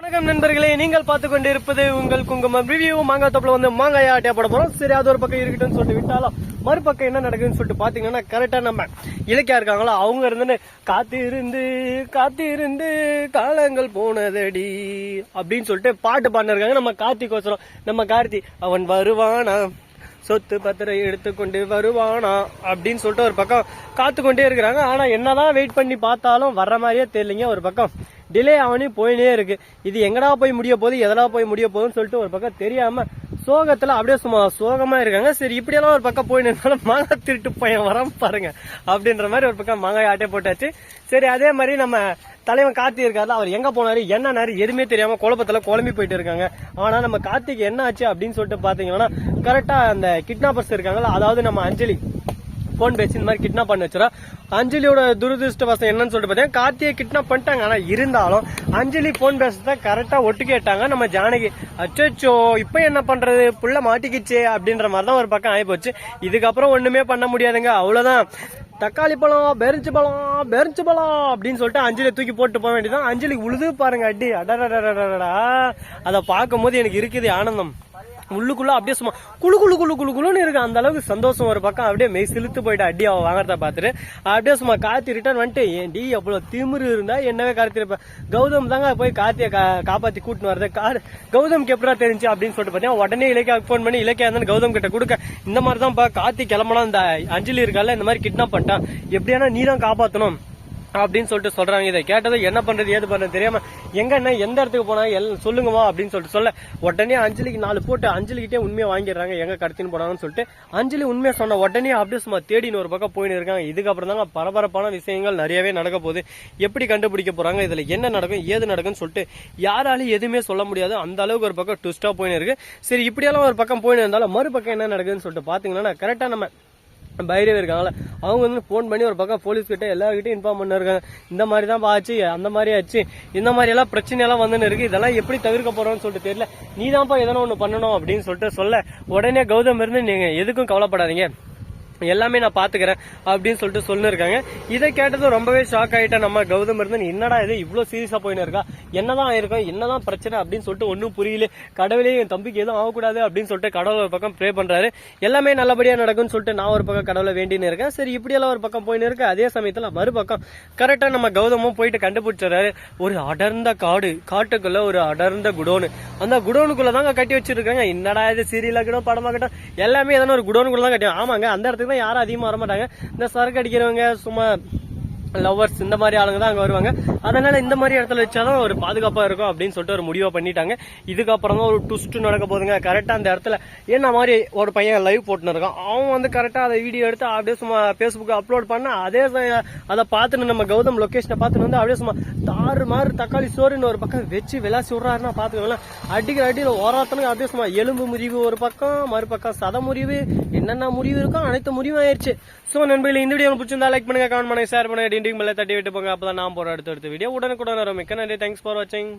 வணக்கம் நண்பர்களே, நீங்கள் பார்த்து கொண்டு இருப்பது உங்கள் குங்குமம் ரிவ்யூ. மாங்காய் தோப்புல வந்து மாங்காய் ஆட்டியா போட போறோம். சரி, அது ஒரு பக்கம் இருக்கட்டும்னு சொல்லிட்டு விட்டாலும் மறுபக்கம் என்ன நடக்குதுன்னு சொல்லிட்டு பாத்தீங்கன்னா, கரெக்டா நம்ம இலக்கியா இருக்காங்களோ அவங்க இருந்து காத்து இருந்து காலங்கள் போனதடி அப்படின்னு சொல்லிட்டு பாட்டு பாடினிருக்காங்க. நம்ம கார்த்திகோசரம் நம்ம கார்த்தி அவன் வருவானா சொத்து பத்திரை எடுத்துக்கொண்டு வருவானா அப்படின்னு சொல்லிட்டு ஒரு பக்கம் காத்து கொண்டே இருக்கிறாங்க. ஆனா என்னதான் வெயிட் பண்ணி பார்த்தாலும் வர்ற மாதிரியே தெரியலங்க. ஒரு பக்கம் டிலே ஆகி போயினே இருக்கு. இது எங்கடா போய் முடிய போகுது, எதனா போய் முடிய போகுதுன்னு சொல்லிட்டு ஒரு பக்கம் தெரியாம சோகத்துல அப்படியே சும்மா சோகமா இருக்காங்க. சரி, இப்படியெல்லாம் ஒரு பக்கம் போயினாலும் மாங்காய் திருட்டு பையன் வராம பாருங்க அப்படின்ற மாதிரி ஒரு பக்கம் மாங்காய் ஆட்டே போட்டாச்சு. சரி, அதே மாதிரி நம்ம தலைவன் கார்த்தி இருக்காரு. அவர் எங்க போனாரு என்னன்னாரு எதுவுமே தெரியாம குழப்பத்துல குழம்பி போயிட்டு இருக்காங்க. ஆனா நம்ம கார்த்திக்கு என்ன ஆச்சு அப்படின்னு சொல்லிட்டு பாத்தீங்கன்னா, கரெக்டா அந்த கிட்னாப்பர்ஸ் இருக்காங்களா, அதாவது நம்ம அஞ்சலி போன் பேசி இந்த மாதிரி கிட்னாப் பண்ணி வச்சுரா. அஞ்சலியோட துரதிருஷ்டவசம் என்னன்னு சொல்லிட்டு பார்த்தீங்கன்னா, கார்த்தியை கிட்னாப் பண்ணிட்டாங்க. ஆனா இருந்தாலும் அஞ்சலி போன் பேசுறத கரெக்டா ஒட்டு கேட்டாங்க நம்ம ஜானகி. அச்சோ, இப்ப என்ன பண்றது, புள்ள மாட்டிக்கிச்சே அப்படின்ற மாதிரிதான் ஒரு பக்கம் ஆயிப்போச்சு. இதுக்கப்புறம் ஒண்ணுமே பண்ண முடியாதுங்க, அவ்வளவுதான். தக்காளி பழம் பெரிஞ்சு பழம் அப்படின்னு சொல்லிட்டு அஞ்சலி தூக்கி போட்டு போக வேண்டியதான். அஞ்சலி உழுது பாருங்க அடி. அடடா, அதை பார்க்கும் போது எனக்கு இருக்குது ஆனந்தம். உள்ளுக்குள்ள அப்படியே சும்மா குழுன்னு இருக்கு. அந்த அளவுக்கு சந்தோஷம். ஒரு பக்கம் அப்படியே மெய் சிலுத்து போயிட்டு அடி அவ வாங்கறத பாத்துட்டு அப்படியே சும்மா கார்த்தி ரிட்டர்ன் வந்துட்டு, ஏன்டி அவ்வளவு திமிரு இருந்தா என்னவே கார்த்திருப்ப. கௌதம் தாங்க போய் கார்த்தியை காப்பாத்தி கூட்டின்னு வரது. கௌதம் எப்படா தெரிஞ்சு அப்படின்னு சொல்லிட்டு பாத்தீங்கன்னா, உடனே இலக்கியா போன் பண்ணி இலக்கியா இருந்தாலும் கௌதம் கிட்ட கொடுக்க, இந்த மாதிரிதான் கார்த்தி கிளம்பலாம், இந்த அஞ்சலி இருக்கால இந்த மாதிரி கிட்னாப் பண்ணிட்டான், எப்படியானா நீ தான் காப்பாத்தணும் அப்படின்னு சொல்லிட்டு சொல்றாங்க. இதை கேட்டதை என்ன பண்றது ஏது பண்றது தெரியாம எந்த இடத்துக்கு போனா சொல்லுங்கம்மா அப்படின்னு சொல்லிட்டு சொல்ல, உடனே அஞ்சலிக்கு 4 போட்டு அஞ்சலிக்கிட்டே உண்மையை வாங்கிடுறாங்க. எங்க கடத்தின்னு போனாங்கன்னு சொல்லிட்டு அஞ்சலி உண்மையை சொன்ன உடனே அப்படியே சும்மா தேடின்னு ஒரு பக்கம் போயின்னு இருக்காங்க. இதுக்கப்புறம் தாங்க பரபரப்பான விஷயங்கள் நிறையவே நடக்க போகுது. எப்படி கண்டுபிடிக்க போறாங்க, இதுல என்ன நடக்கும் ஏது நடக்கும்னு சொல்லிட்டு யாராலையும் எதுவுமே சொல்ல முடியாது. அந்த அளவுக்கு ஒரு பக்கம் ட்விஸ்டா போயின்னு இருக்கு. சரி, இப்படியெல்லாம் ஒரு பக்கம் போயின்னு இருந்தாலும் மறுபக்கம் என்ன நடக்குதுன்னு சொல்லிட்டு பாத்தீங்கன்னா, கரெக்டா நம்ம பைரவ இருக்காங்களா, அவங்க வந்து போன் பண்ணி ஒரு பக்கம் போலீஸ் கிட்ட எல்லார்கிட்டையும் இன்ஃபார்ம் பண்ணிருக்காங்க. இந்த மாதிரி தான் ஆச்சு, அந்த மாதிரி ஆச்சு, இந்த மாதிரி எல்லாம் பிரச்சனை எல்லாம் வந்துன்னு இருக்கு, இதெல்லாம் எப்படி தவிர்க்க போறோம்னு சொல்லிட்டு தெரியல, நீ தான்ப்பா எதனா ஒண்ணு பண்ணணும் அப்படின்னு சொல்லிட்டு சொல்ல, உடனே கௌதம் இருந்து நீங்க எதுக்கும் கவலைப்படாதீங்க, எல்லாமே நான் பாத்துக்கிறேன் அப்படின்னு சொல்லிட்டு சொல்லிருக்காங்க. இதை கேட்டதும் ரொம்பவே ஷாக் ஆயிட்டேன் நம்ம கௌதம் இருந்து. என்னடா இது இவ்வளவு சீரியஸா போயின்னு இருக்கா, என்னதான் ஆயிருக்கும், என்னதான் பிரச்சனை அப்படின்னு சொல்லிட்டு ஒன்னும் புரியல. கடவுளே என் தம்பிக்கு எதுவும் ஆகக்கூடாது அப்படின்னு சொல்லிட்டு கடவுள் ஒரு பக்கம் ப்ரே பண்றாரு. எல்லாமே நல்லபடியா நடக்கும்னு சொல்லிட்டு நான் ஒரு பக்கம் கடவுளை வேண்டின்னு இருக்கேன். சரி, இப்படியெல்லாம் ஒரு பக்கம் போயின்னு இருக்கு. அதே சமயத்துல மறுபக்கம் கரெக்டா நம்ம கௌதமும் போயிட்டு கண்டுபிடிச்சாரு. ஒரு அடர்ந்த காட்டுக்குள்ள ஒரு அடர்ந்த குடோனு, அந்த குடோனுக்குள்ள தாங்க கட்டி வச்சிருக்காங்க. என்னடா இது சீரியலாகட்டும் படமாகட்டும் எல்லாமே எதனா ஒரு குடோனுக்குள்ள தான் கட்டி. ஆமாங்க, அந்த இடத்துக்கு தான் யாரும் அதிகமா வர மாட்டாங்க. இந்த சரக்கு அடிக்கிறவங்க சும்மா லவர்ஸ் இந்த மாதிரி ஆளுங்க தான் அங்க வருவாங்க. அதனால இந்த மாதிரி இடத்துல வச்சாதான் ஒரு பாதுகாப்பா இருக்கும் அப்படின்னு சொல்லிட்டு ஒரு முடிவை பண்ணிட்டாங்க. இதுக்கப்புறம் தான் ஒரு ட்விஸ்ட் நடக்க போதுங்க. கரெக்டா அந்த இடத்துல என்ன மாதிரி ஒரு பையன் லைவ் போட்டுன்னு இருக்கான். அவன் வந்து கரெக்டா அதை வீடியோ எடுத்து அப்படியே சும்மா பேஸ்புக் அப்லோட் பண்ண, அதே அதை பார்த்துன்னு நம்ம கௌதம் லொகேஷனை பார்த்துன்னு வந்து அப்படியே சும்மா தாறு மாறு தக்காளி சோறுன்னு ஒரு பக்கம் வச்சு விளாசி விடுறாருன்னா பாத்துக்கோங்களேன். அடிக்கிற அடியில் ஓராத்தனுக்கு அப்படியே சும்மா எலும்பு முறிவு ஒரு பக்கம், மறுபக்கம் சத முறிவு, என்னென்ன முறிவு இருக்கும் அனைத்து முறிவும் ஆயிடுச்சு. சோ நண்பர்களே, இந்த வீடியோ பிடிச்சிருந்தா லைக் பண்ணுங்க, கமெண்ட் பண்ணுங்க, ஷேர் பண்ணுங்க, டிண்டிங் பெல்லை தட்டி விட்டு போங்க. அப்பதான் நான் போற அடுத்த வீடியோ உடனுக்குடன் வரும். மிக்க நன்றி. தேங்க்ஸ் ஃபார் வாட்சிங்.